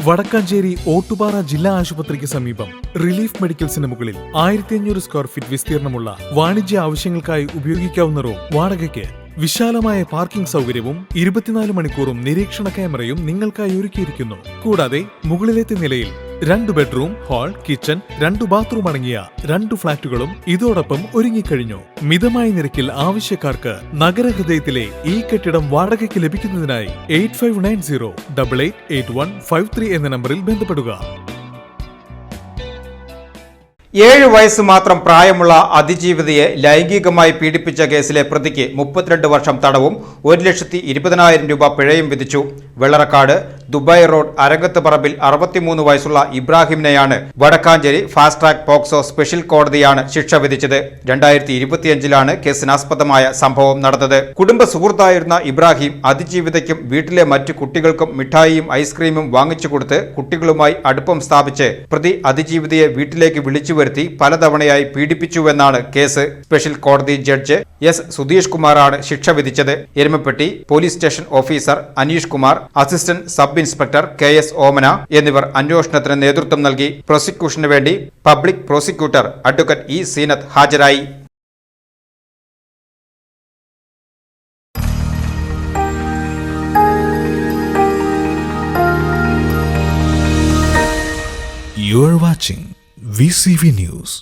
വടക്കാഞ്ചേരി ഓട്ടുപാറ ജില്ലാ ആശുപത്രിക്ക് സമീപം റിലീഫ് മെഡിക്കൽസിന് മുകളിൽ 1500 സ്ക്വയർ ഫീറ്റ് വിസ്തീർണമുള്ള വാണിജ്യ ആവശ്യങ്ങൾക്കായി ഉപയോഗിക്കാവുന്ന റൂം വാടകയ്ക്ക്. വിശാലമായ പാർക്കിംഗ് സൗകര്യവും 24 മണിക്കൂറും നിരീക്ഷണ ക്യാമറയും നിങ്ങൾക്കായി ഒരുക്കിയിരിക്കുന്നു. കൂടാതെ മുകളിലത്തെ നിലയിൽ 2 ബെഡ്റൂം, ഹാൾ, കിച്ചൺ, 2 ബാത്റൂം അടങ്ങിയ 2 ഫ്ളാറ്റുകളും ഇതോടൊപ്പം ഒരുങ്ങിക്കഴിഞ്ഞു. മിതമായ നിരക്കിൽ ആവശ്യക്കാർക്ക് നഗരഹൃദയത്തിലെ ഈ കെട്ടിടം വാടകയ്ക്ക് ലഭിക്കുന്നതിനായി 8590888153 എന്ന നമ്പറിൽ ബന്ധപ്പെടുക. 7 വയസ്സ് മാത്രം പ്രായമുള്ള അതിജീവിതയെ ലൈംഗികമായി പീഡിപ്പിച്ച കേസിലെ പ്രതിക്ക് 32 വർഷം തടവും 1,20,000 രൂപ പിഴയും വിധിച്ചു. വെള്ളറക്കാട് ദുബായ് റോഡ് അരങ്ങത്ത് പറമ്പിൽ 63 വയസ്സുള്ള ഇബ്രാഹിമിനെയാണ് Vadakkanchery fast track POCSO special കോടതിയാണ് ശിക്ഷ വിധിച്ചത്. 2025 കേസിനാസ്പദമായ സംഭവം നടന്നത്. കുടുംബ സുഹൃത്തായിരുന്ന ഇബ്രാഹിം അതിജീവിതയ്ക്കും വീട്ടിലെ മറ്റു കുട്ടികൾക്കും മിഠായിയും ഐസ്ക്രീമും വാങ്ങിച്ചു കൊടുത്ത് കുട്ടികളുമായി അടുപ്പം സ്ഥാപിച്ച് പ്രതി അതിജീവിതയെ വീട്ടിലേക്ക് വിളിച്ചു വരുത്തി പലതവണയായി പീഡിപ്പിച്ചുവെന്നാണ് കേസ്. സ്പെഷ്യൽ കോടതി ജഡ്ജ് എസ് സുധീഷ് കുമാറാണ് ശിക്ഷ വിധിച്ചത്. Erumapetty police station officer Aneesh Kumar, assistant sub inspector KS Omana എന്നിവർ അന്വേഷണത്തിന് നേതൃത്വം നൽകി. പ്രോസിക്യൂഷന് വേണ്ടി public prosecutor advocate E Seenath ഹാജരായി. You are watching VCV News.